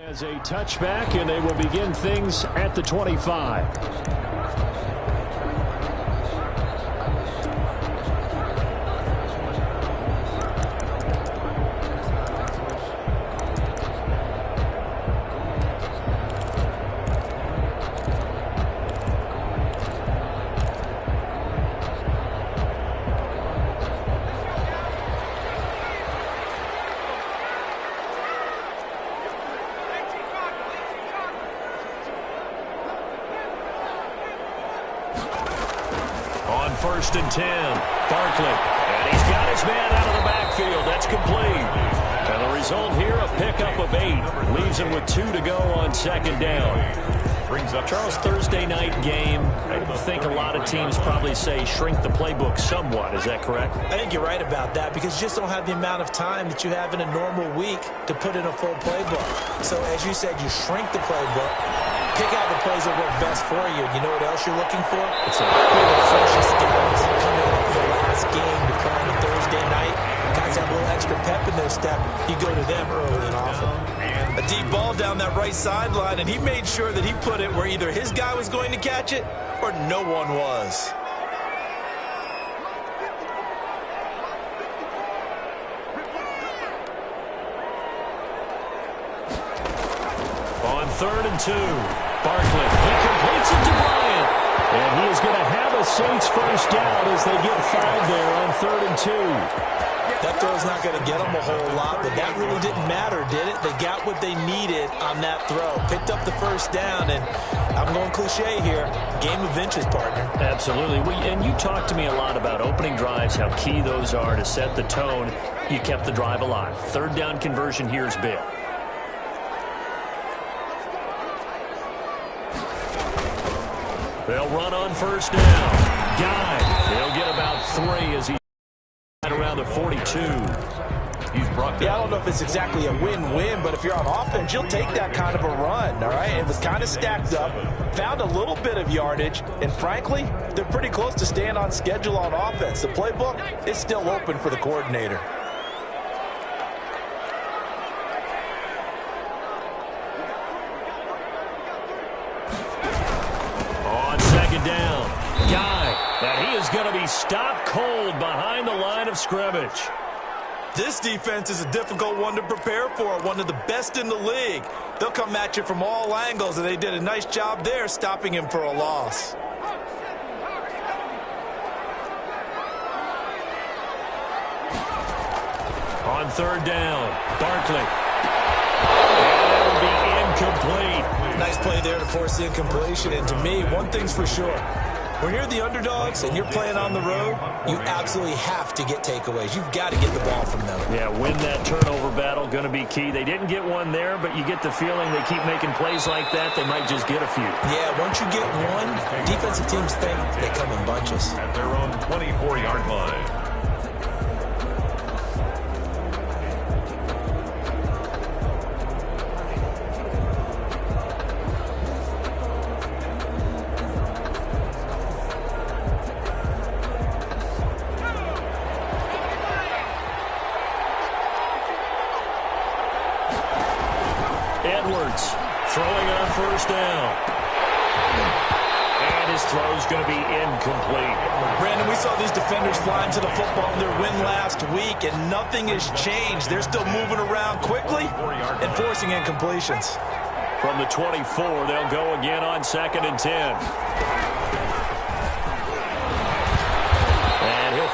As a touchback, and they will begin things at the 25. First and 10, Barkley, and he's got his man out of the backfield. That's complete. And the result here, a pickup of 8. Leaves him with 2 to go on second down. Brings up Charles, Thursday night game. I think a lot of teams probably say shrink the playbook somewhat. Is that correct? I think you're right about that because you just don't have the amount of time that you have in a normal week to put in a full playbook. So as you said, you shrink the playbook. Pick out the plays that work best for you. You know what else you're looking for? It's the freshest guys coming off the last game to play on a Thursday night. Guys have a little extra pep in their step. You go to them early and often. A deep ball down that right sideline, and he made sure that he put it where either his guy was going to catch it or no one was. Third and 2. Barkley. He completes it to Bryant. And he is going to have a Saints first down as they get 5 there on 3rd and 2. That throw's not going to get them a whole lot, but that really didn't matter, did it? They got what they needed on that throw. Picked up the first down, and I'm going cliche here. Game of inches, partner. Absolutely. And you talked to me a lot about opening drives, how key those are to set the tone. You kept the drive alive. 3rd down conversion here is big. They'll run on first down. Guy, they'll get about 3 as he's around the 42. He's brought down. Yeah, I don't know if it's exactly a win-win, but if you're on offense, you'll take that kind of a run, all right? It was kind of stacked up, found a little bit of yardage, and frankly, they're pretty close to staying on schedule on offense. The playbook is still open for the coordinator. Down. Guy, and he is going to be stopped cold behind the line of scrimmage. This defense is a difficult one to prepare for, one of the best in the league. They'll come at you from all angles, and they did a nice job there stopping him for a loss. On 3rd down, Barkley. And that will be incomplete. Nice play there to force the incompletion. And to me, one thing's for sure. When you're the underdogs and you're playing on the road, you absolutely have to get takeaways. You've got to get the ball from them. Yeah, win that turnover battle, going to be key. They didn't get one there, but you get the feeling they keep making plays like that, they might just get a few. Yeah, once you get one, defensive teams think they come in bunches. At their own 24-yard line. Edwards throwing on first down. And his throw is going to be incomplete. Brandon, we saw these defenders flying to the football in their win last week, and nothing has changed. They're still moving around quickly and forcing incompletions. From the 24, they'll go again on 2nd and 10.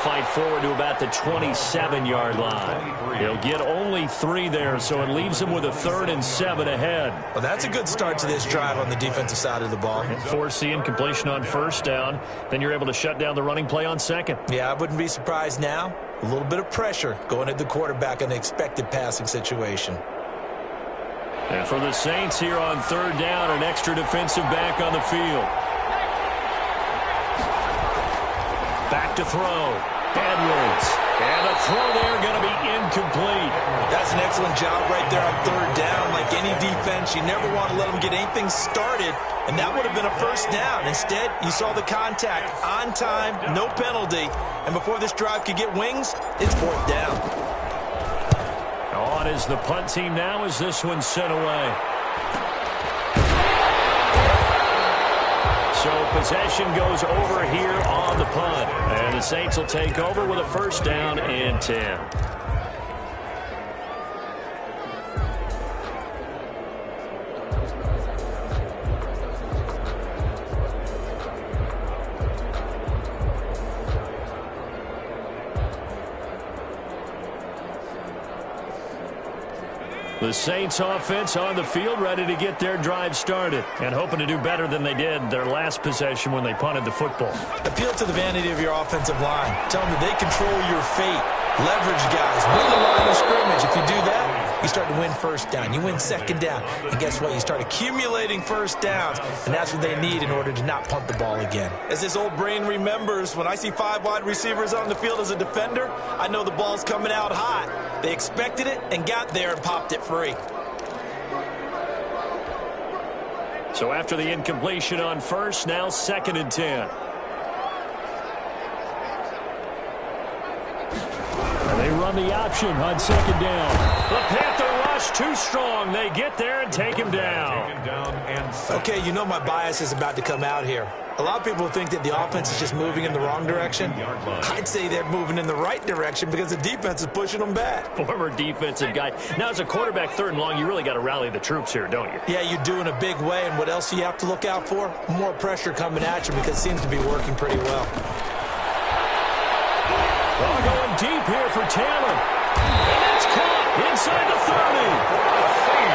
Fight forward to about the 27-yard line. He'll get only 3 there, so it leaves him with a 3rd and 7 ahead. Well, that's a good start to this drive on the defensive side of the ball. And force the incompletion on first down. Then you're able to shut down the running play on 2nd. Yeah, I wouldn't be surprised now. A little bit of pressure going at the quarterback in the expected passing situation. And for the Saints here on 3rd down, an extra defensive back on the field. Back to throw. Edwards. And a throw there going to be incomplete. That's an excellent job right there on 3rd down. Like any defense, you never want to let them get anything started, and that would have been a first down. Instead, you saw the contact on time, no penalty, and before this drive could get wings, it's 4th down. On is the punt team now as this one's sent away. possession goes over here on the punt. And the Saints will take over with a first down and 10. The Saints offense on the field, ready to get their drive started and hoping to do better than they did their last possession when they punted the football. Appeal to the vanity of your offensive line. Tell them that they control your fate. Leverage guys. Win the line of scrimmage. If you do that, you start to win first down. You win second down. And guess what? You start accumulating first downs. And that's what they need in order to not punt the ball again. As this old brain remembers, when I see 5 wide receivers on the field as a defender, I know the ball's coming out hot. They expected it and got there and popped it free. So after the incompletion on first, now 2nd and 10. And they run the option on 2nd down. The Panther rush too strong. They get there and take him down. Okay, you know my bias is about to come out here. A lot of people think that the offense is just moving in the wrong direction. I'd say they're moving in the right direction because the defense is pushing them back. Former defensive guy. Now, as a quarterback, 3rd and long, you really got to rally the troops here, don't you? Yeah, you do in a big way. And what else do you have to look out for? More pressure coming at you because it seems to be working pretty well. Ball going deep here for Taylor. And that's caught inside the 30.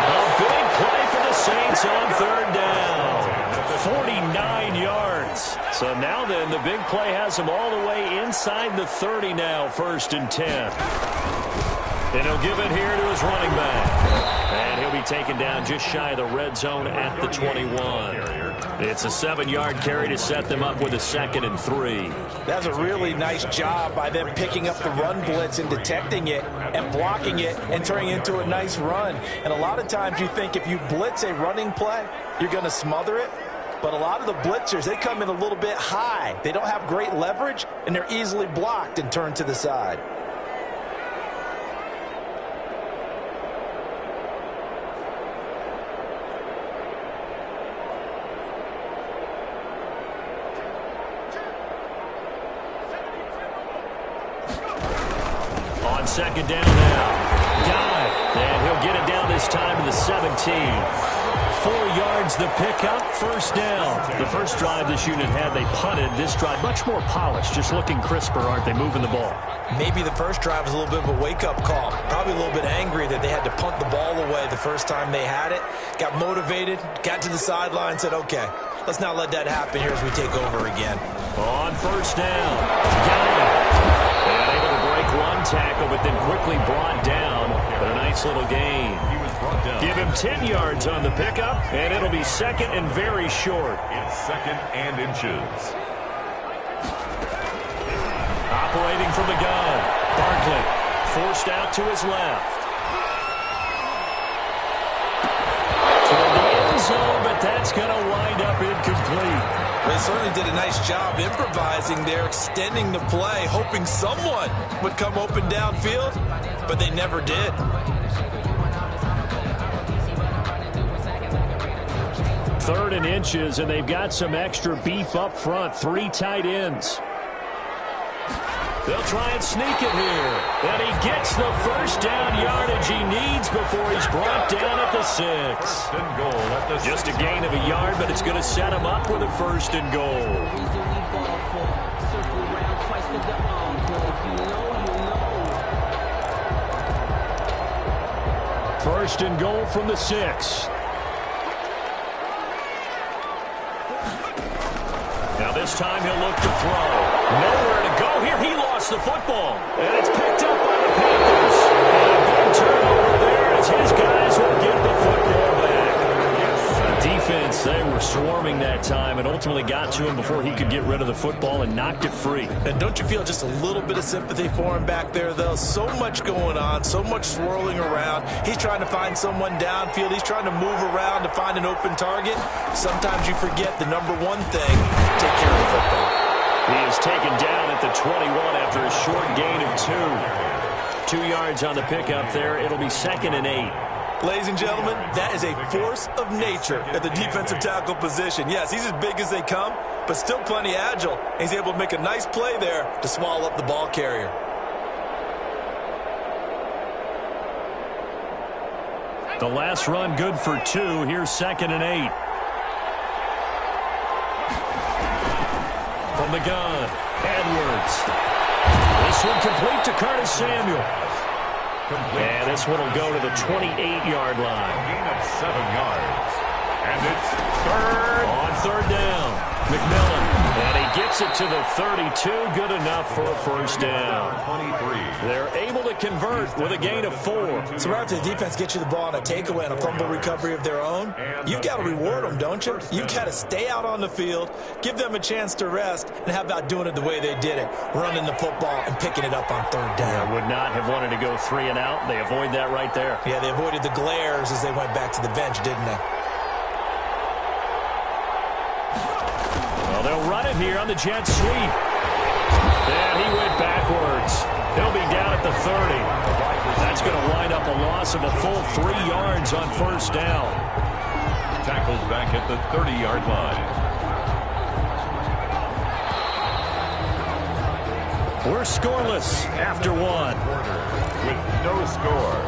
A big play for the Saints on 3rd down. 49 yards. So now then, the big play has him all the way inside the 30 now, 1st and 10. And he'll give it here to his running back. And he'll be taken down just shy of the red zone at the 21. It's a 7-yard carry to set them up with a 2nd and 3. That's a really nice job by them picking up the run blitz and detecting it and blocking it and turning it into a nice run. And a lot of times you think if you blitz a running play, you're going to smother it. But a lot of the blitzers, they come in a little bit high. They don't have great leverage, and they're easily blocked and turned to the side. On 2nd down now. Dive. And he'll get it down this time to the 17. 4 yards the pickup, 1st down. The first drive this unit had, they punted. This drive, much more polished, just looking crisper, aren't they, moving the ball? Maybe the first drive was a little bit of a wake-up call. Probably a little bit angry that they had to punt the ball away the first time they had it. Got motivated, got to the sideline, said, okay, let's not let that happen here as we take over again. On 1st down, got it. And able to break one tackle, but then quickly brought down. But a nice little gain. Give him 10 yards on the pickup, and it'll be 2nd and very short. It's 2nd and inches. Operating from the gun, Barkley forced out to his left. Toward the end zone, but that's going to wind up incomplete. They certainly did a nice job improvising there, extending the play, hoping someone would come open downfield, but they never did. 3rd and inches, and they've got some extra beef up front. 3 tight ends. They'll try and sneak it here. And he gets the first down yardage he needs before he's brought down at the 6. Just a gain of a yard, but it's going to set him up with a 1st and goal. First and goal from the 6. Now this time he'll look to throw. Nowhere to go here. He lost the football. And it's picked up by the Panthers. And a big turnover there as his guys will get the football back. The defense, they were swarming that time and ultimately got to him before he could get rid of the football and knocked it free. And don't you feel just a little bit of sympathy for him back there, though? So much going on, so much swirling around. He's trying to find someone downfield. He's trying to move around to find an open target. Sometimes you forget the number one thing, take care of the football. He is taken down at the 21 after a short gain of 2. 2 yards on the pickup there. It'll be 2nd and 8. Ladies and gentlemen, that is a force of nature at the defensive tackle position. Yes, he's as big as they come, but still plenty agile. He's able to make a nice play there to swallow up the ball carrier. The last run good for 2. Here's 2nd and 8. From the gun, Edwards. This one complete to Curtis Samuel. And this one will go to the 28-yard line. Gain of 7 yards. And it's third. On 3rd down, McMillan. And he gets it to the 32. Good enough for a first down. 23. They're able to convert with a gain of 4. So right after the defense gets you the ball on a takeaway and a fumble recovery of their own, you've got to reward them, don't you? You've got to stay out on the field, give them a chance to rest, and how about doing it the way they did it, running the football and picking it up on 3rd down. Would not have wanted to go 3 and out. They avoid that right there. Yeah, they avoided the glares as they went back to the bench, didn't they? Well, they'll run it here on the jet sweep. And he went backwards. He'll be down at the 30. That's going to wind up a loss of a full 3 yards on 1st down. Tackles back at the 30-yard line. We're scoreless after 1. With no score.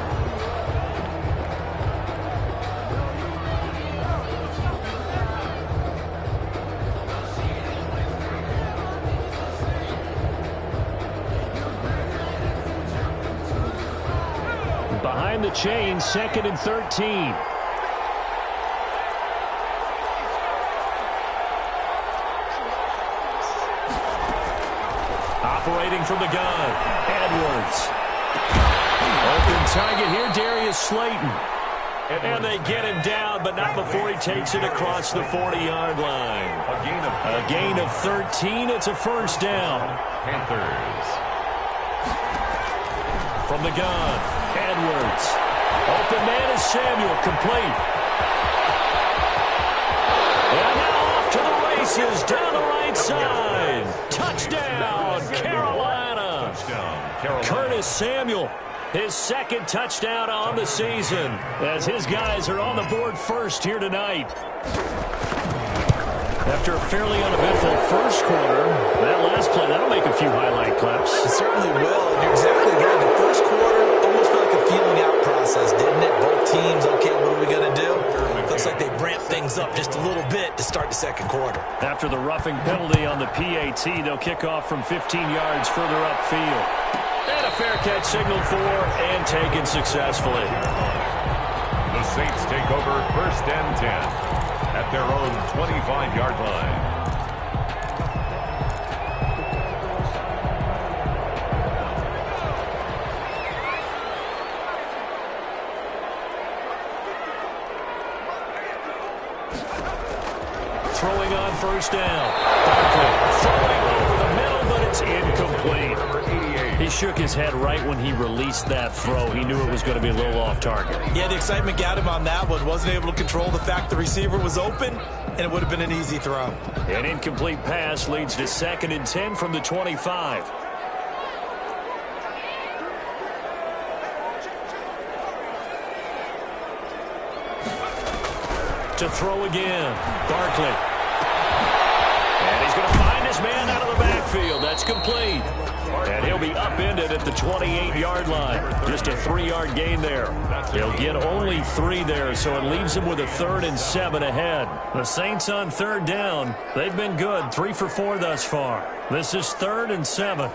Behind the chain, 2nd and 13. Operating from the gun, Edwards. Open target here, Darius Slayton. And they get him down, but not before he takes it across the 40-yard line. A gain of 13. It's a first down. Panthers. From the gun, Edwards. Open man is Samuel, complete. And now off to the races, down the right side. Touchdown, Carolina. Touchdown, Carolina. Curtis Samuel, his 2nd touchdown on the season, as his guys are on the board first here tonight. After a fairly uneventful first quarter, that last play, that'll make a few highlight clips. It certainly will. And you're exactly right. The first quarter almost felt like a feeling out process, didn't it? Both teams, okay, what are we going to do? Looks like they ramped things up just a little bit to start the 2nd quarter. After the roughing penalty on the PAT, they'll kick off from 15 yards further upfield. And a fair catch signaled for and taken successfully. The Saints take over 1st and 10 at their own 25-yard line. Throwing on 1st down. Barkley throwing over the middle, but it's incomplete. He shook his head right when he released that throw. He knew it was going to be a little off target. Yeah, the excitement got him on that one. Wasn't able to control the fact the receiver was open, and it would have been an easy throw. An incomplete pass leads to 2nd and 10 from the 25. To throw again, Barkley. And he's going to find his man out of the backfield. That's complete. And he'll be upended at the 28-yard line. Just a 3-yard gain there. He'll get only 3 there, so it leaves him with a 3rd and 7 ahead. The Saints on 3rd down. They've been good, 3 for 4 thus far. This is 3rd and 7.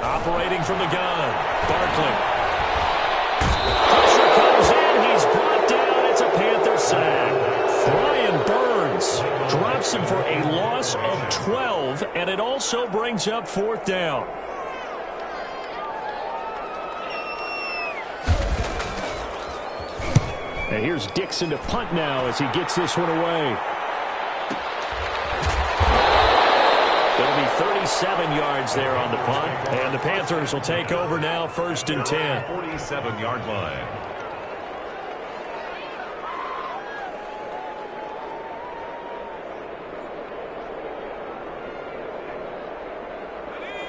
Operating from the gun, Barkley. Pressure comes in. He's brought down. It's a Panther sack. Brian Burns drops him for a loss of 12, and it also brings up 4th down. And here's Dixon to punt now as he gets this one away. It'll be 37 yards there on the punt. And the Panthers will take over now, 1st and 10. 47-yard line.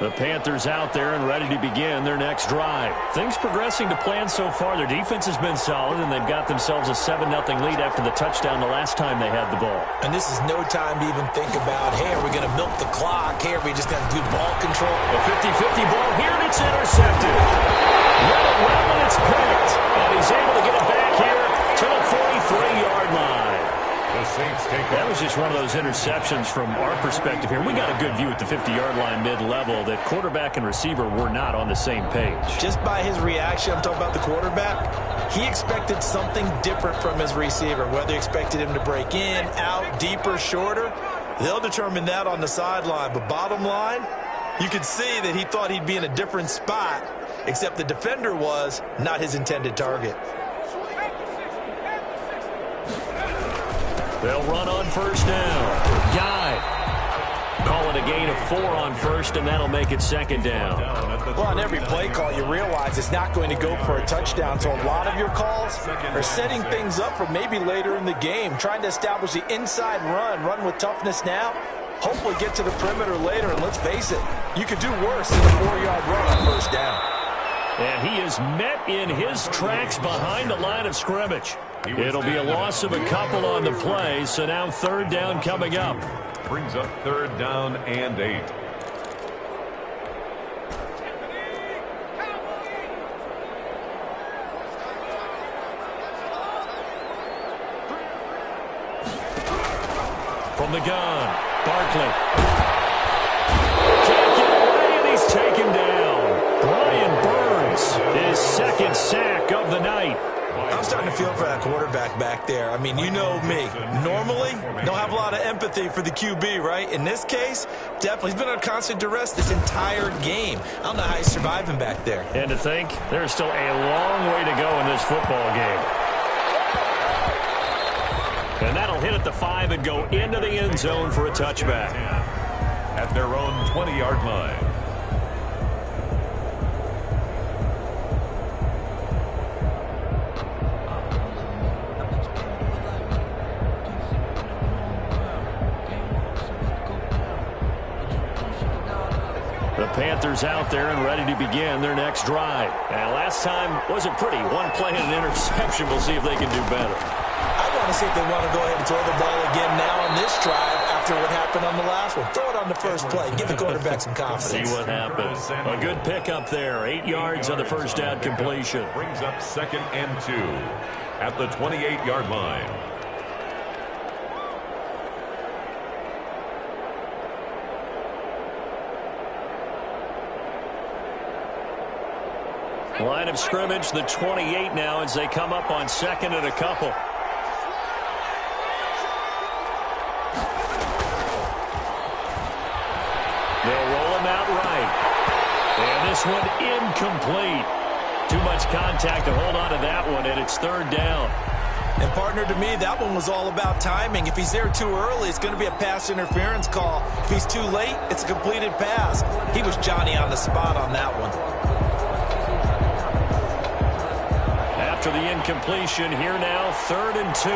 The Panthers out there and ready to begin their next drive. Things progressing to plan so far. Their defense has been solid, and they've got themselves a 7-0 lead after the touchdown the last time they had the ball. And this is no time to even think about, hey, are we going to milk the clock? Hey, are we just going to do ball control? A 50-50 ball here, and it's intercepted. Read it well, and it's picked. And he's able to get it back here to the 43-yard line. The Saints take That was just one of those interceptions from our perspective here. We got a good view at the 50-yard line mid-level that quarterback and receiver were not on the same page. Just by his reaction, I'm talking about the quarterback, he expected something different from his receiver. Whether he expected him to break in, out, deeper, shorter, they'll determine that on the sideline. But bottom line, you could see that he thought he'd be in a different spot, except the defender was not his intended target. They'll run on first down. Guy. Call it a gain of 4 on first, and that'll make it second down. Well, on every play call, you realize it's not going to go for a touchdown. So a lot of your calls are setting things up for maybe later in the game, trying to establish the inside run with toughness now, hopefully get to the perimeter later. And let's face it, you could do worse than a 4-yard run on first down. And he is met in his tracks behind the line of scrimmage. It'll be a loss of a couple on the play, so now third down coming up. Brings up third down and 8. From the gun, Barkley. Can't get away, and he's taken down. Brian Burns, his second sack of the night. I'm starting to feel for that quarterback back there. I mean, you know me. Normally, don't have a lot of empathy for the QB, right? In this case, definitely. He's been under constant duress this entire game. I don't know how he's surviving back there. And to think, there's still a long way to go in this football game. And that'll hit at the 5 and go into the end zone for a touchback. At their own 20-yard line. The Panthers out there and ready to begin their next drive. And last time wasn't pretty. One play and an interception. We'll see if they can do better. I want to see if they want to go ahead and throw the ball again now on this drive after what happened on the last one. Throw it on the first play. Give the quarterback some confidence. See what happens. A good pickup there. 8 yards on the first down completion. Brings up second and 2 at the 28-yard line. Line of scrimmage, the 28 now as they come up on second and a couple. They'll roll him out right. And this one incomplete. Too much contact to hold on to that one, and it's third down. And, partner, to me, that one was all about timing. If he's there too early, it's going to be a pass interference call. If he's too late, it's a completed pass. He was Johnny on the spot on that one. After the incompletion, here now, 3rd and 2.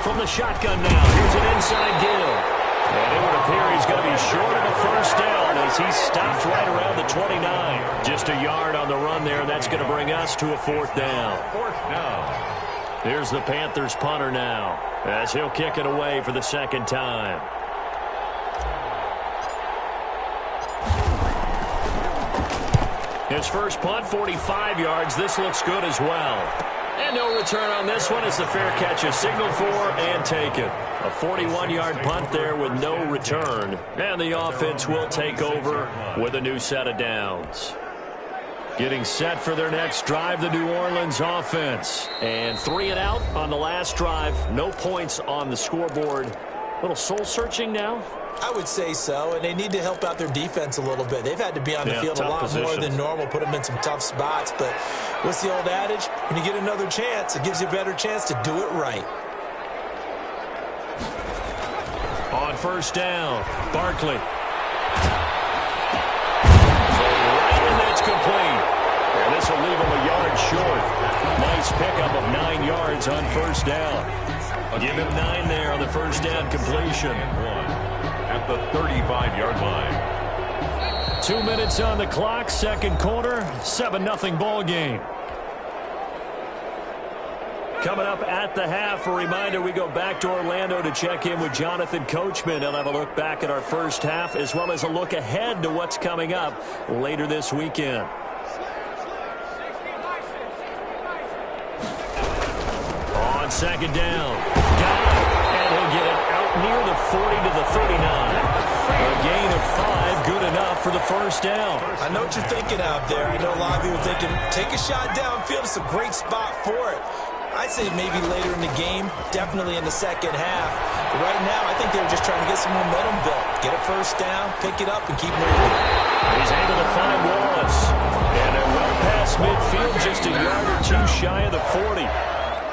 From the shotgun now, here's an inside deal. And it would appear he's going to be short of the first down as he stopped right around the 29. Just a yard on the run there, and that's going to bring us to a 4th down. 4th down. Here's the Panthers punter now as he'll kick it away for the second time. His first punt, 45 yards. This looks good as well. And no return on this one as the fair catch is signaled for and taken. A 41-yard punt there with no return. And the offense will take over with a new set of downs. Getting set for their next drive, the New Orleans offense. And 3 and out on the last drive. No points on the scoreboard. A little soul-searching now. I would say so, and they need to help out their defense a little bit. They've had to be on the field a lot more than normal, put them in some tough spots. But what's the old adage? When you get another chance, it gives you a better chance to do it right. On first down, Barkley. And that's complete. And this will leave him a yard short. Nice pickup of 9 yards on first down. Give him 9 there on the first down completion. at the 35-yard line. 2 minutes on the clock, second quarter, 7-0 ball game. Coming up at the half, a reminder, we go back to Orlando to check in with Jonathan Coachman. He'll have a look back at our first half as well as a look ahead to what's coming up later this weekend. On second down, got it, and he'll get it out near the 40 to the 39. A gain of 5, good enough for the first down. I know what you're thinking out there. I know a lot of you are thinking, take a shot downfield. It's a great spot for it. I'd say maybe later in the game, definitely in the second half. But right now, I think they were just trying to get some momentum built. Get a first down, pick it up, and keep moving. He's able to find Wallace. And they're well past midfield, just a yard or two shy of the 40.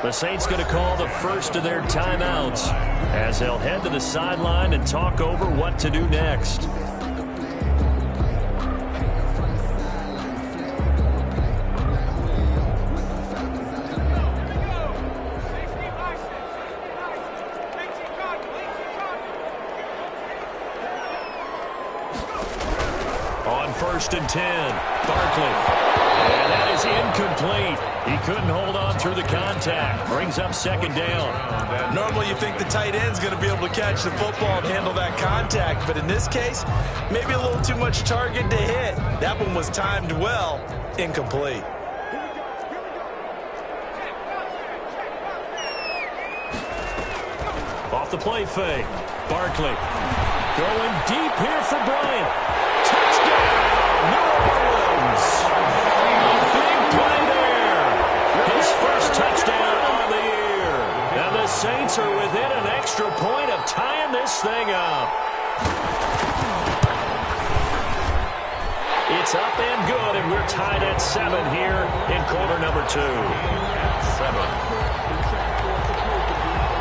The Saints going to call the first of their timeouts as they'll head to the sideline and talk over what to do next. On 1st and 10, Barkley. And that is incomplete. He couldn't hold on through the contact. Brings up second down. Normally you think the tight end's going to be able to catch the football and handle that contact. But in this case, maybe a little too much target to hit. That one was timed well. Incomplete. Off the play fake. Barkley going deep here for Bryant. Touchdown, New Orleans. A big play there. His first touchdown on the year. And the Saints are within an extra point of tying this thing up. It's up and good, and we're tied at 7 here in quarter number 2. 7.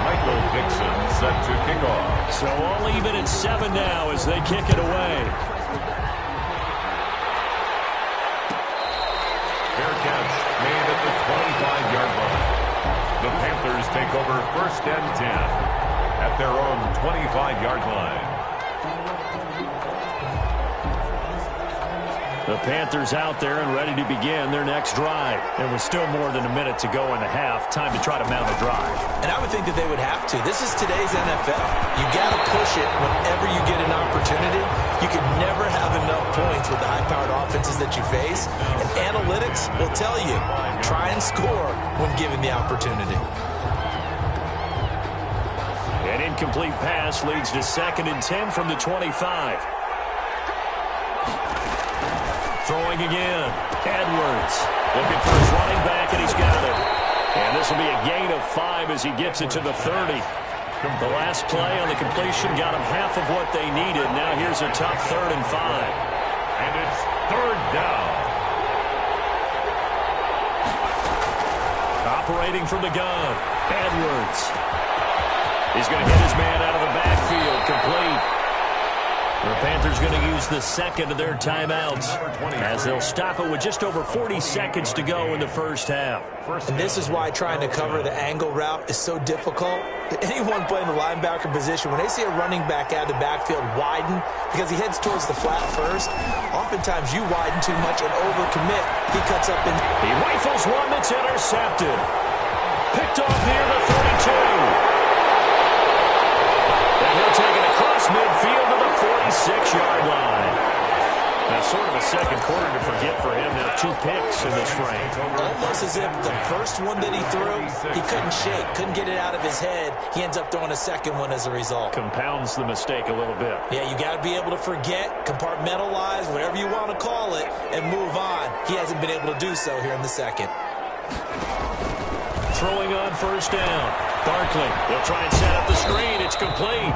Michael Dixon set to kick off. So all even at 7 now as they kick it away. Fair catch made at the 25-yard line. The Panthers take over 1st and 10 at their own 25-yard line. The Panthers out there and ready to begin their next drive. There was still more than a minute to go in the half. Time to try to mount a drive. And I would think that they would have to. This is today's NFL. You got to push it whenever you get an opportunity. You can never have enough points with the high-powered offenses that you face. And analytics will tell you, try and score when given the opportunity. An incomplete pass leads to 2nd and 10 from the 25. Throwing again. Edwards looking for his running back, and he's got it. And this will be a gain of 5 as he gets it to the 30. The last play on the completion got him half of what they needed. Now here's a tough 3rd and 5. And it's 3rd down. Operating from the gun. Edwards. He's going to hit his man out of the backfield. Complete. The Panthers going to use the second of their timeouts as they'll stop it with just over 40 seconds to go in the first half. And this is why trying to cover the angle route is so difficult. Anyone playing the linebacker position, when they see a running back out of the backfield widen because he heads towards the flat first, oftentimes you widen too much and overcommit. He cuts up and he rifles one that's intercepted. Picked off near the 32. And he'll take it across midfield to the 46-yard line. Now, sort of a second quarter to forget for him. Now 2 picks in this frame. Almost as if the first one that he threw, he couldn't shake, couldn't get it out of his head. He ends up throwing a second one as a result. Compounds the mistake a little bit. Yeah, you got to be able to forget, compartmentalize, whatever you want to call it, and move on. He hasn't been able to do so here in the second. Throwing on first down. Barkley, they'll try and set up the screen. It's complete.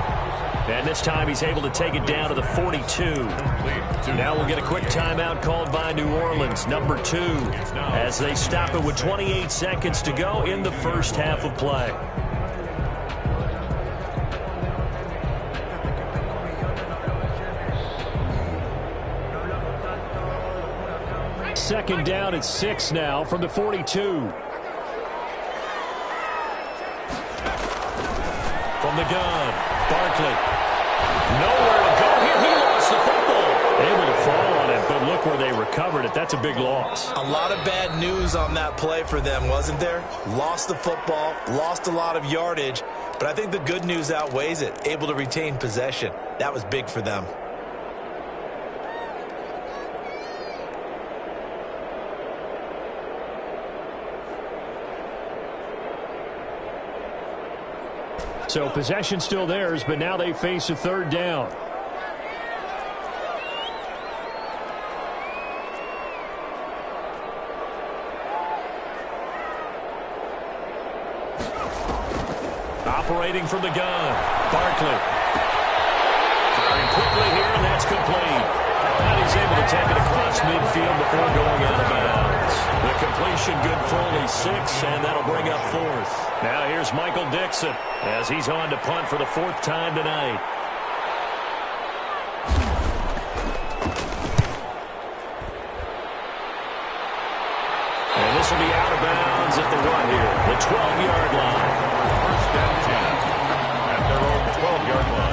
And this time he's able to take it down to the 42. Now we'll get a quick timeout called by New Orleans, number 2, as they stop it with 28 seconds to go in the first half of play. Second down at 6 now from the 42. From the gun, Barkley. Nowhere but that's a big loss. A lot of bad news on that play for them, wasn't there? Lost the football, lost a lot of yardage, but I think the good news outweighs it. Able to retain possession. That was big for them. So possession still theirs, but now they face a third down. Operating from the gun, Barkley. Firing quickly here, and that's complete. And he's able to take it across midfield before going out of bounds. The completion good for only 6, and that'll bring up 4th. Now here's Michael Dixon as he's on to punt for the 4th time tonight. And this will be out of bounds at the 1 here, the 12-yard line. First and 10 at their own 12-yard line.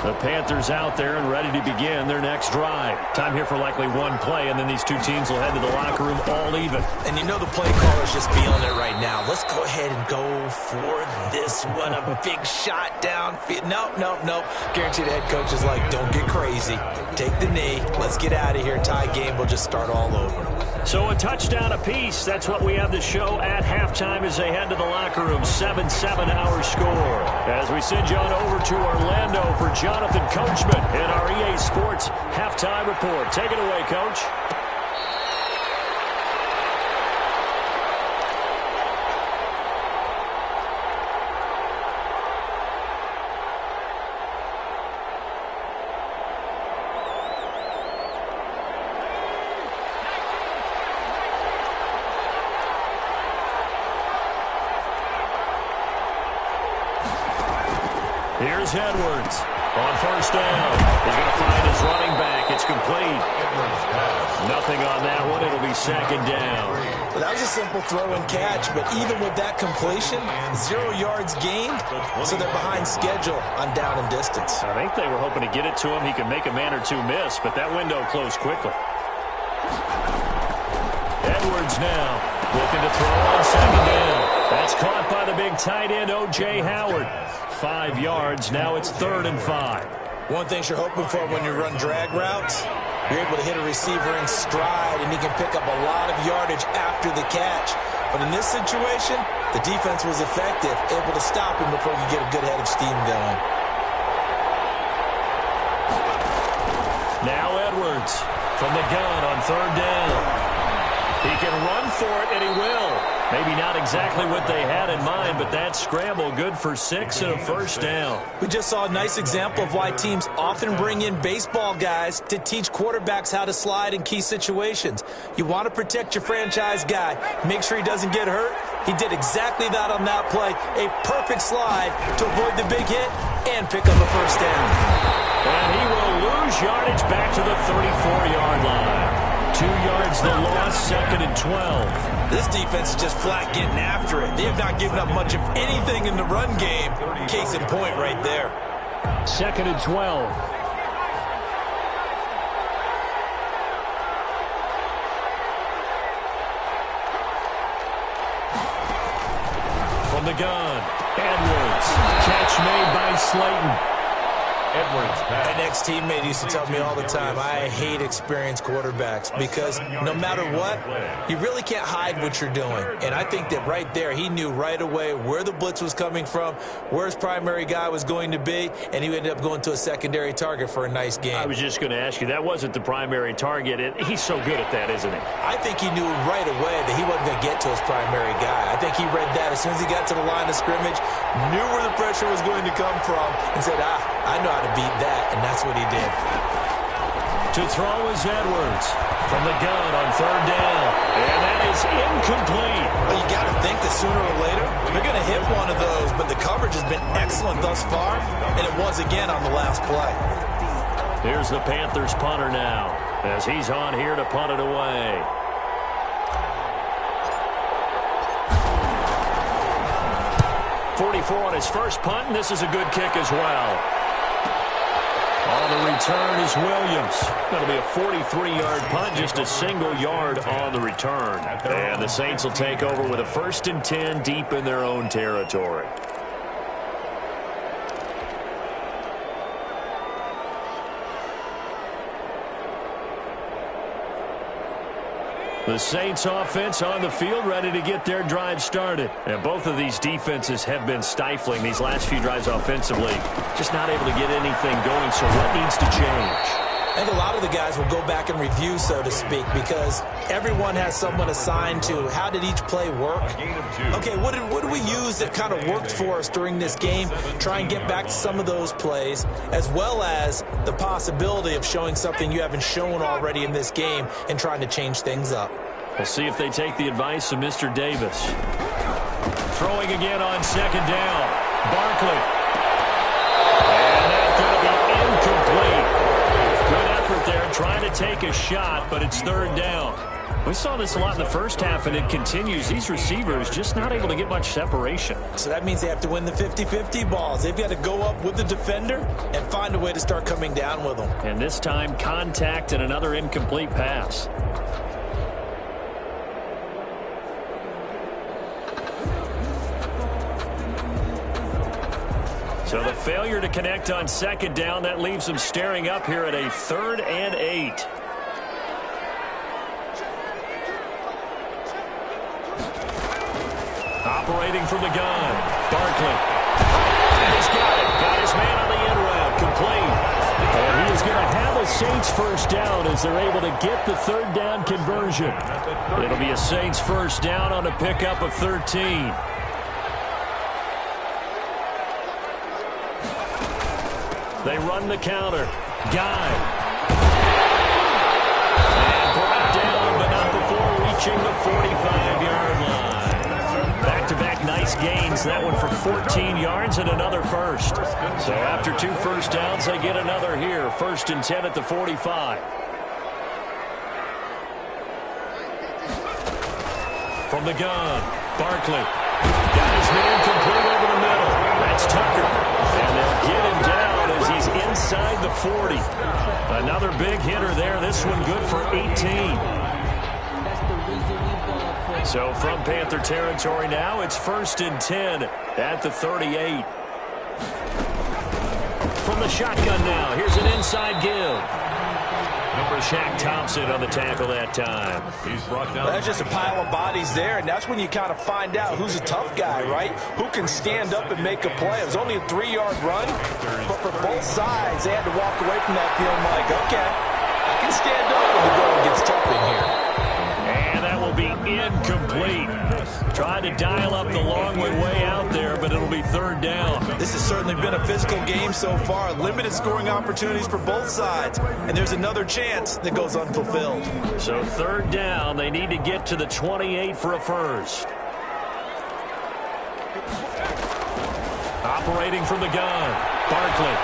The Panthers out there and ready to begin their next drive. Time here for likely one play, and then these two teams will head to the locker room all even. And you know the play caller's just feeling it right now. Let's go ahead and go for this one. A big shot down. Nope. Guarantee the head coach is like, don't get crazy. Take the knee. Let's get out of here. Tie game. We'll just start all over. So a touchdown apiece. That's what we have to show at halftime as they head to the locker room. 7-7 our score. As we send you on over to Orlando for Jonathan Coachman in our EA Sports halftime report. Take it away, Coach. Here's Edwards on first down. He's going to find his running back. It's complete. Nothing on that one. It'll be 2nd down. Well, that was a simple throw and catch, but even with that completion, 0 yards gained, so they're behind schedule on down and distance. I think they were hoping to get it to him. He could make a man or two miss, but that window closed quickly. Edwards now looking to throw on 2nd down. That's caught by the big tight end, O.J. Howard. 5 yards. Now it's 3rd and 5. One thing you're hoping for when you run drag routes, you're able to hit a receiver in stride, and he can pick up a lot of yardage after the catch. But in this situation, the defense was effective, able to stop him before he could get a good head of steam going. Now Edwards from the gun on 3rd down. He can run for it, and he will. Maybe not exactly what they had in mind, but that scramble good for 6 and a 1st down. We just saw a nice example of why teams often bring in baseball guys to teach quarterbacks how to slide in key situations. You want to protect your franchise guy. Make sure he doesn't get hurt. He did exactly that on that play. A perfect slide to avoid the big hit and pick up a 1st down. And he will lose yardage back to the 34-yard line. 2 yards the loss, 2nd and 12. This defense is just flat getting after it. They have not given up much of anything in the run game. Case in point right there. 2nd and 12. From the gun, Edwards. Catch made by Slayton. Edwards pass. My next teammate used to tell me all the time, I hate experienced quarterbacks because no matter what, you really can't hide what you're doing. And I think that right there, he knew right away where the blitz was coming from, where his primary guy was going to be, and he ended up going to a secondary target for a nice game. I was just going to ask you, that wasn't the primary target. He's so good at that, isn't he? I think he knew right away that he wasn't going to get to his primary guy. I think he read that as soon as he got to the line of scrimmage, knew where the pressure was going to come from, and said, I know how to beat that, and that's what he did. To throw is Edwards from the gun on 3rd down, and that is incomplete. Well, you got to think that sooner or later they're going to hit one of those, but the coverage has been excellent thus far, and it was again on the last play. Here's the Panthers punter now. as he's on here to punt it away. .44 on his first punt, and this is a good kick as well. On the return is Williams. That'll be a 43-yard punt, just a single yard on the return. And the Saints will take over with a 1st and 10 deep in their own territory. The Saints offense on the field, ready to get their drive started. And both of these defenses have been stifling these last few drives offensively. Just not able to get anything going, so what needs to change? I think a lot of the guys will go back and review, so to speak, because everyone has someone assigned to how did each play work. Okay, what did we use that kind of worked for us during this game? Try and get back to some of those plays, as well as the possibility of showing something you haven't shown already in this game and trying to change things up. We'll see if they take the advice of Mr. Davis. Throwing again on 2nd down. Barkley. And that's going to be incomplete. Good effort there, trying to take a shot, but it's 3rd down. We saw this a lot in the first half, and it continues. These receivers just not able to get much separation. So that means they have to win the 50-50 balls. They've got to go up with the defender and find a way to start coming down with them. And this time, contact and another incomplete pass. So the failure to connect on 2nd down, that leaves them staring up here at a 3rd and 8. Operating from the gun, Barkley. And he's got it. Got his man on the end route, complete. And he is going to have a Saints 1st down as they're able to get the 3rd down conversion. It'll be a Saints 1st down on a pickup of 13. They run the counter. Guy. And brought down, but not before reaching the 45-yard line. Back-to-back nice gains. That one for 14 yards and another first. So after 2 first downs, they get another here. 1st and 10 at the 45. From the gun, Barkley. Got his man complete over the middle. That's Tucker. And they'll get him down as he's inside the 40. Another big hitter there. This one good for 18. So from Panther territory now, it's 1st and 10 at the 38. From the shotgun now, here's an inside give. Shaq Thompson on the tackle that time. He's brought down. That's just a pile of bodies there, and that's when you kind of find out who's a tough guy, right? Who can stand up and make a play. It was only a 3-yard run, but for both sides, they had to walk away from that feeling like, okay, I can stand up when the going gets tough in here. And that will be incomplete. Tried to dial up the long way out there, but it'll be 3rd down. This has certainly been a physical game so far. Limited scoring opportunities for both sides. And there's another chance that goes unfulfilled. So 3rd down, they need to get to the 28 for a first. Operating from the gun, Barkley.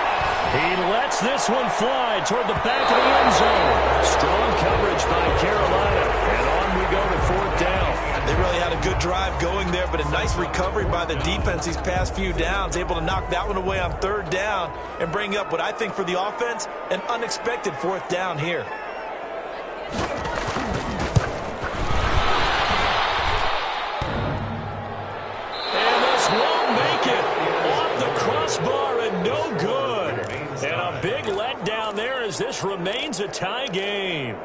He lets this one fly toward the back of the end zone. Strong coverage by Carolina. And on we go to 4th down. They really had a good drive going there, but a nice recovery by the defense these past few downs, able to knock that one away on 3rd down and bring up what I think for the offense, an unexpected 4th down here. And this won't make it. Off the crossbar and no good. And a big letdown there as this remains a tie game.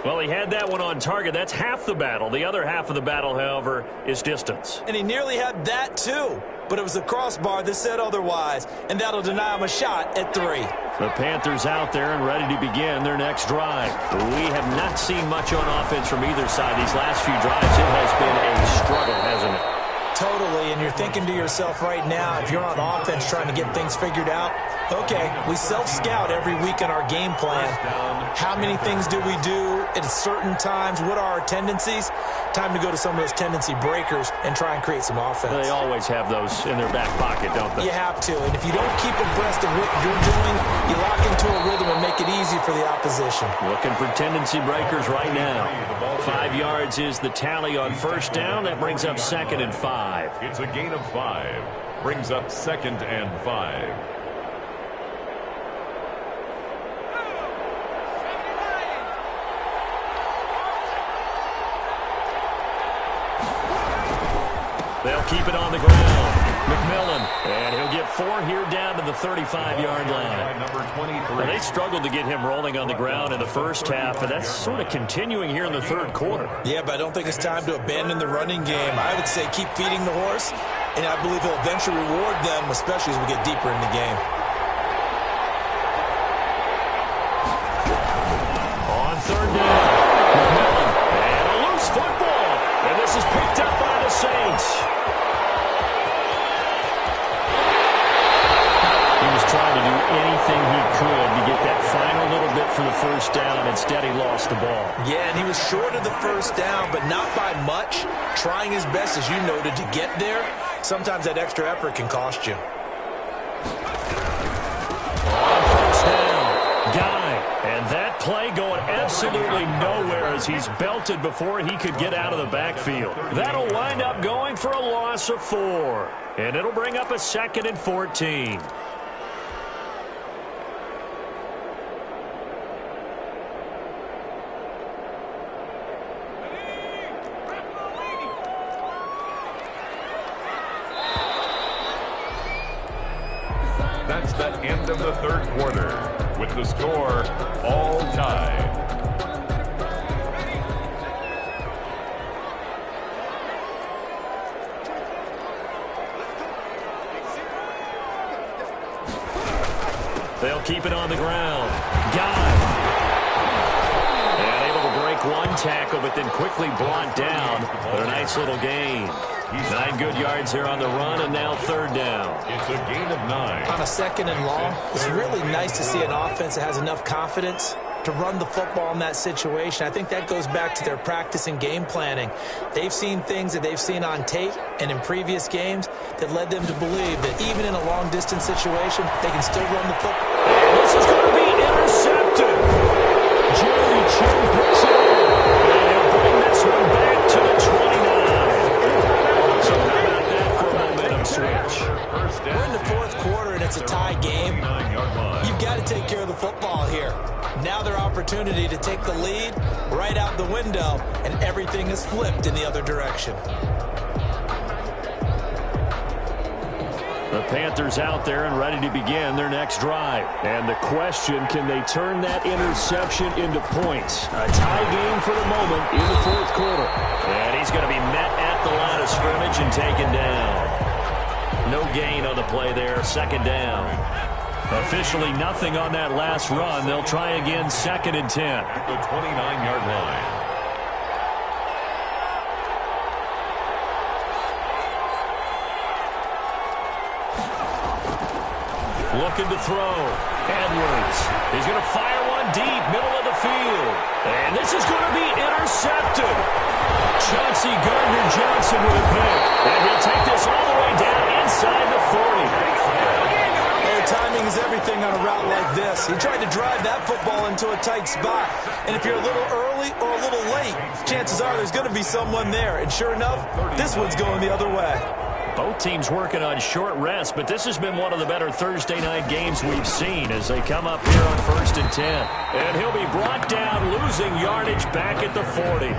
Well, he had that one on target. That's half the battle. The other half of the battle, however, is distance. And he nearly had that, too. But it was the crossbar that said otherwise, and that'll deny him a shot at 3. The Panthers out there and ready to begin their next drive. We have not seen much on offense from either side these last few drives. It has been a struggle, hasn't it? Totally, and you're thinking to yourself right now, if you're on offense trying to get things figured out, okay, we self-scout every week in our game plan. How many things do we do at certain times? What are our tendencies? Time to go to some of those tendency breakers and try and create some offense. They always have those in their back pocket, don't they? You have to, and if you don't keep abreast of what you're doing, you lock into a rhythm and make it easy for the opposition. Looking for tendency breakers right now. 5 yards is the tally on first down. That brings up 2nd and 5. It's a gain of 5. Brings up 2nd and 5. They'll keep it on the ground. McMillan, and he'll get 4 here down to the 35-yard line. Number 23. Well, they struggled to get him rolling on the ground in the first half, and that's sort of continuing here in the third quarter. Yeah, but I don't think it's time to abandon the running game. I would say keep feeding the horse, and I believe he'll eventually reward them, especially as we get deeper in the game. On third down, McMillan, and a loose football, and this is picked up by the Saints. He was trying to do anything he could to get that final little bit for the first down. Instead, he lost the ball. Yeah, and he was short of the first down, but not by much. Trying his best, as you noted, to get there. Sometimes that extra effort can cost you. On first down, Guy. And that play going absolutely nowhere as he's belted before he could get out of the backfield. That'll wind up going for a loss of 4. And it'll bring up a 2nd and 14. That's the end of the third quarter, with the score all tied. They'll keep it on the ground. Guy. And able to break one tackle, but then quickly brought down. But a nice little gain. 9 good yards here on the run, and now third down. It's a gain of 9. On a 2nd and long, it's really nice to see an offense that has enough confidence to run the football in that situation. I think that goes back to their practice and game planning. They've seen things that they've seen on tape and in previous games that led them to believe that even in a long-distance situation, they can still run the football. And this is going to be intercepted. Jerry Chin picks it up, and he'll bring this one back to the 29. So how about that for a momentum switch? We're in the fourth quarter, and it's a tie game. You've got to take care of the football here. Now their opportunity to take the lead right out the window, and everything is flipped in the other direction. The Panthers out there and ready to begin their next drive. And the question, can they turn that interception into points? A tie game for the moment in the fourth quarter. And he's going to be met at the line of scrimmage and taken down. No gain on the play there, 2nd down. Officially nothing on that last run. They'll try again, 2nd and 10. At the 29-yard line. Looking to throw. Edwards. He's going to fire one deep, middle of the field. And this is going to be intercepted. Chauncey Gardner-Johnson with a pick. And he'll take this all the way down inside the 40. Timing is everything on a route like this. He tried to drive that football into a tight spot. And if you're a little early or a little late, chances are there's going to be someone there. And sure enough, this one's going the other way. Both teams working on short rest, but this has been one of the better Thursday night games we've seen as they come up here on 1st and 10. And he'll be brought down, losing yardage back at the 40.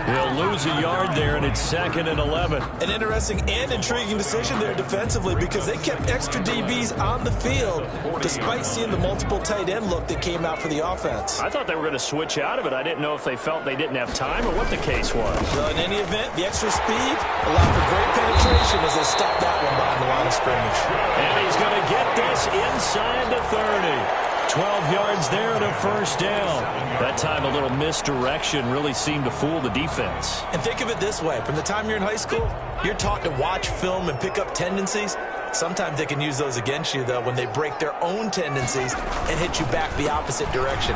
He'll lose a yard there, and it's 2nd and 11. An interesting and intriguing decision there defensively because they kept extra DBs on the field despite seeing the multiple tight end look that came out for the offense. I thought they were going to switch out of it. I didn't know if they felt they didn't have time or what the case was. Well, in any event, the extra speed allowed for great penetration as they stopped that one behind the line of scrimmage. And he's going to get this inside the 30. 12 yards there and a first down. That time a little misdirection really seemed to fool the defense. And think of it this way. From the time you're in high school, you're taught to watch film and pick up tendencies. Sometimes they can use those against you, though, when they break their own tendencies and hit you back the opposite direction.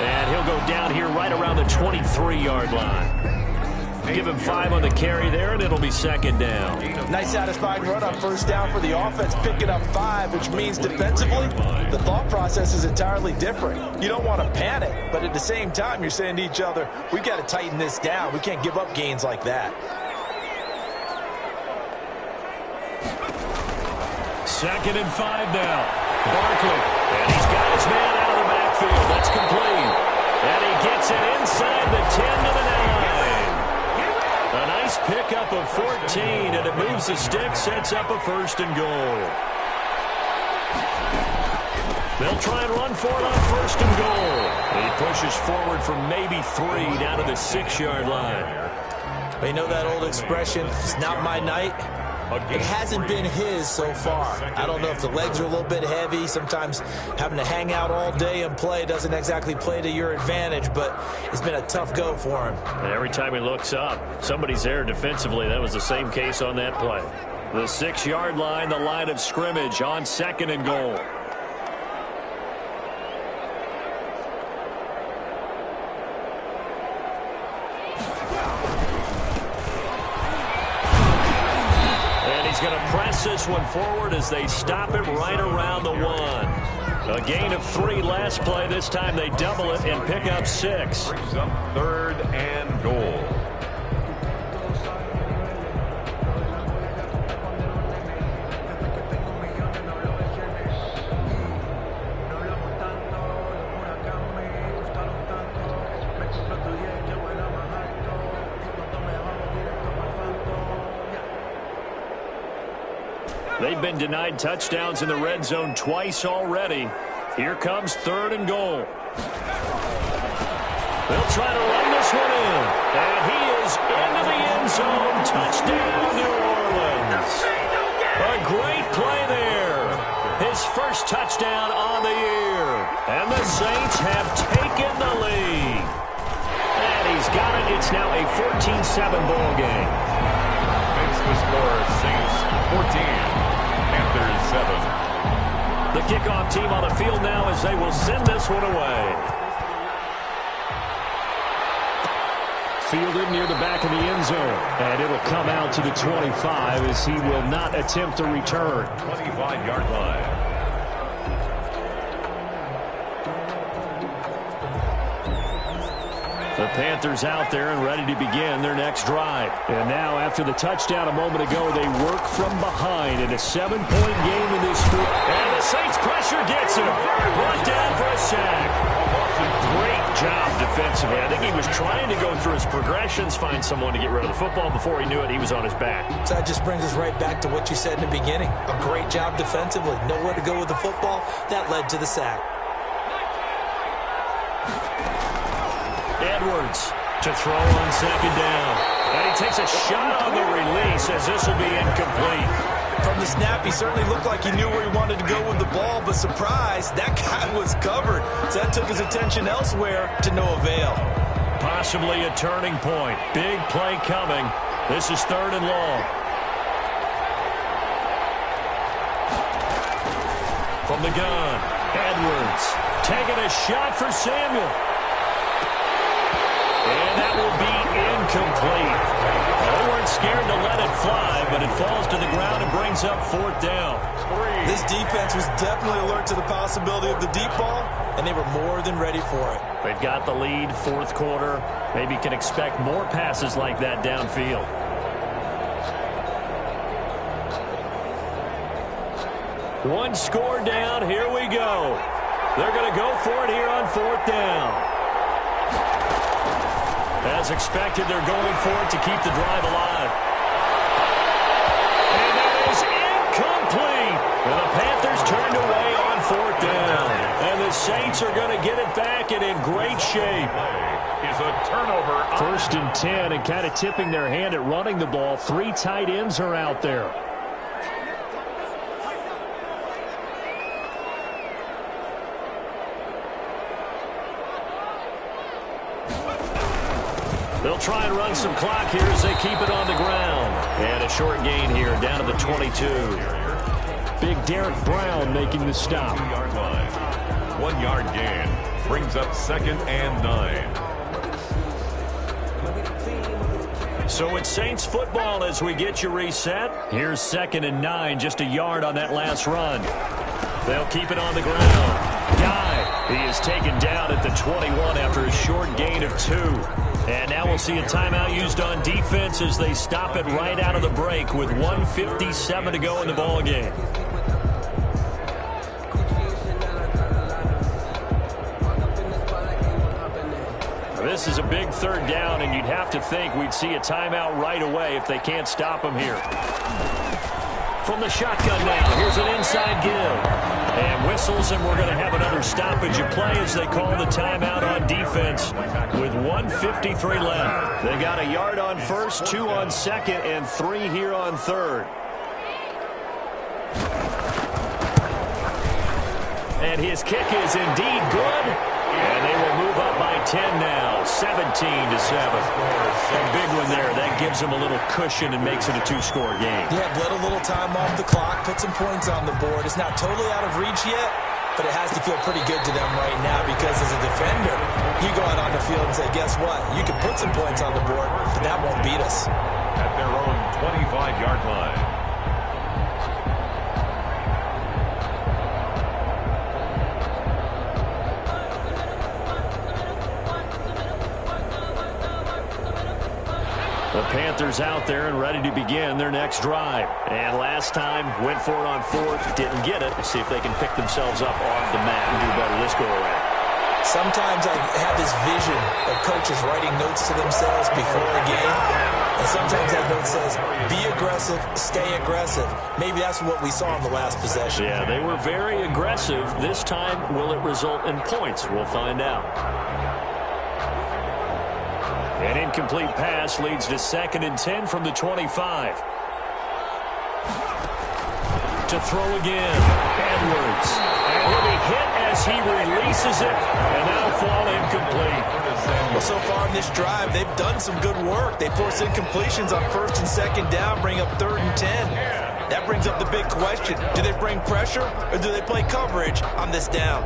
And he'll go down here right around the 23-yard line. Give him 5 on the carry there, and it'll be second down. Nice satisfying run on first down for the offense, picking up 5, which means defensively, the thought process is entirely different. You don't want to panic, but at the same time, you're saying to each other, we got to tighten this down. We can't give up gains like that. Second and 5 now. Barkley, and he's got his man out of the backfield. That's complete. And he gets it inside the 10 to the 9. A nice pickup of 14, and it moves the stick, sets up a first and goal. They'll try and run for it on first and goal. And he pushes forward for maybe 3 down to the 6-yard line. They know that old expression, it's not my night. It hasn't been his so far. I don't know if the legs are a little bit heavy. Sometimes having to hang out all day and play doesn't exactly play to your advantage, but it's been a tough go for him. And every time he looks up, somebody's there defensively. That was the same case on that play. The 6-yard line, the line of scrimmage on second and goal. Going to press this one forward as they stop it right around the 1. A gain of 3 last play. This time they double it and pick up 6. Brings up 3rd and goal. They've been denied touchdowns in the red zone twice already. Here comes 3rd and goal. They'll try to run this one in. And he is into the end zone. Touchdown, New Orleans. A great play there. His first touchdown on the year. And the Saints have taken the lead. And he's got it. It's now a 14-7 ball game. Makes the score Saints 14. Panthers 7. The kickoff team on the field now as they will send this one away. Fielded near the back of the end zone. And it'll come out to the 25 as he will not attempt a return. 25-yard line. The Panthers out there and ready to begin their next drive. And now, after the touchdown a moment ago, they work from behind in a 7-point game in this field. And the Saints pressure gets him. Brought down for a sack. Great job defensively. I think he was trying to go through his progressions, find someone to get rid of the football. Before he knew it, he was on his back. So that just brings us right back to what you said in the beginning. A great job defensively. Nowhere to go with the football. That led to the sack. Edwards to throw on second down. And he takes a shot on the release as this will be incomplete. From the snap, he certainly looked like he knew where he wanted to go with the ball, but surprise, that guy was covered. So that took his attention elsewhere to no avail. Possibly a turning point. Big play coming. This is 3rd and long. From the gun, Edwards taking a shot for Samuel. And that will be incomplete. They weren't scared to let it fly, but it falls to the ground and brings up 4th down. This defense was definitely alert to the possibility of the deep ball, and they were more than ready for it. They've got the lead, 4th quarter. Maybe can expect more passes like that downfield. One score down. Here we go. They're going to go for it here on 4th down. As expected, they're going for it to keep the drive alive. And that is incomplete. And the Panthers turned away on 4th down. And the Saints are going to get it back and in great shape. Is a turnover. 1st and 10 and kind of tipping their hand at running the ball. 3 tight ends are out there. They'll try and run some clock here as they keep it on the ground. And a short gain here down to the 22. Big Derek Brown making the stop. 2-yard line. 1-yard gain. Brings up 2nd and 9. So it's Saints football as we get you reset. Here's 2nd and 9, just a yard on that last run. They'll keep it on the ground. Guy, he is taken down at the 21 after a short gain of 2. And now we'll see a timeout used on defense as they stop it right out of the break with 1:57 to go in the ballgame. This is a big 3rd down, and you'd have to think we'd see a timeout right away if they can't stop him here. From the shotgun now, here's an inside give. And whistles, and we're going to have another stoppage of play as they call the timeout on defense with 1:53 left. They got a yard on 1st, 2 on 2nd, and 3 here on 3rd. And his kick is indeed good. And they will move up by 10 now, 17-7. A big one there. That gives them a little cushion and makes it a 2-score game. Yeah, bled a little time off the clock, put some points on the board. It's not totally out of reach yet, but it has to feel pretty good to them right now because as a defender, you go out on the field and say, guess what? You can put some points on the board, but that won't beat us. At their own 25-yard line. The Panthers out there and ready to begin their next drive. And last time, went for it on 4th, didn't get it. Let's see if they can pick themselves up off the mat and do better this go-around. Sometimes I have this vision of coaches writing notes to themselves before a game. And sometimes that note says, be aggressive, stay aggressive. Maybe that's what we saw in the last possession. Yeah, they were very aggressive. This time, will it result in points? We'll find out. An incomplete pass leads to 2nd and 10 from the 25. To throw again. Edwards. And he'll be hit as he releases it. And that'll fall incomplete. Well, so far in this drive, they've done some good work. They force incompletions on 1st and 2nd down, bring up 3rd and 10. That brings up the big question. Do they bring pressure or do they play coverage on this down?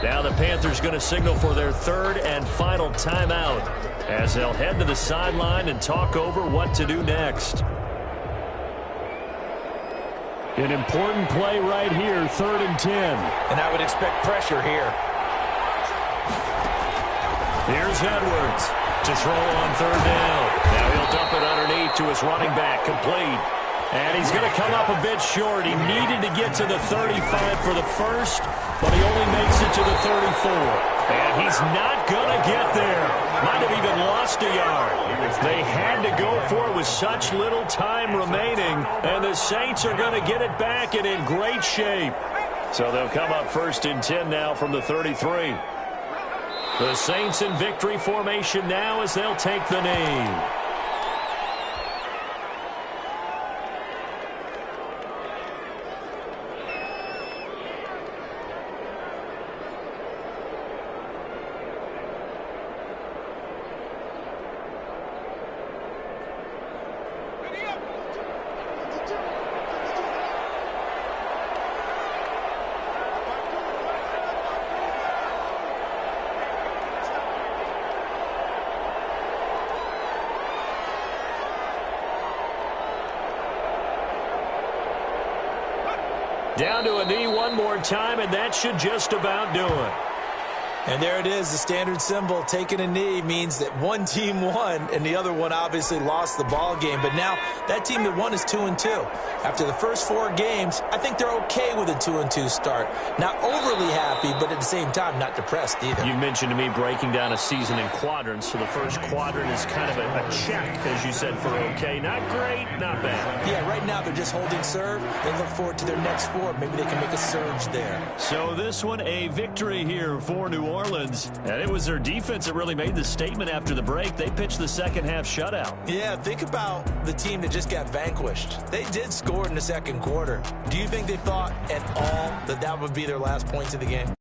Now the Panthers going to signal for their 3rd and final timeout as they'll head to the sideline and talk over what to do next. An important play right here, 3rd and 10. And I would expect pressure here. Here's Edwards to throw on 3rd down. Now he'll dump it underneath to his running back, complete. And he's going to come up a bit short. He needed to get to the 35 for the first, but he only makes it to the 34. And he's not going to get there. Might have even lost a yard. They had to go for it with such little time remaining, and the Saints are going to get it back and in great shape. So they'll come up 1st and 10 now from the 33. The Saints in victory formation now as they'll take the knee. Down to a knee one more time, and that should just about do it. And there it is, the standard symbol. Taking a knee means that one team won, and the other one obviously lost the ball game. But now that team that won is 2-2. After the first 4 games, I think they're okay with a 2-2 start. Not overly happy, but at the same time, not depressed either. You mentioned to me breaking down a season in quadrants. So the first quadrant is kind of a check, as you said, for okay. Not great, not bad. Yeah, right now they're just holding serve. They look forward to their next 4. Maybe they can make a surge there. So this one, a victory here for New Orleans. And it was their defense that really made the statement after the break. They pitched the second half shutout. Yeah, think about the team that just got vanquished. They did score in the second quarter. Do you think they thought at all that that would be their last points of the game?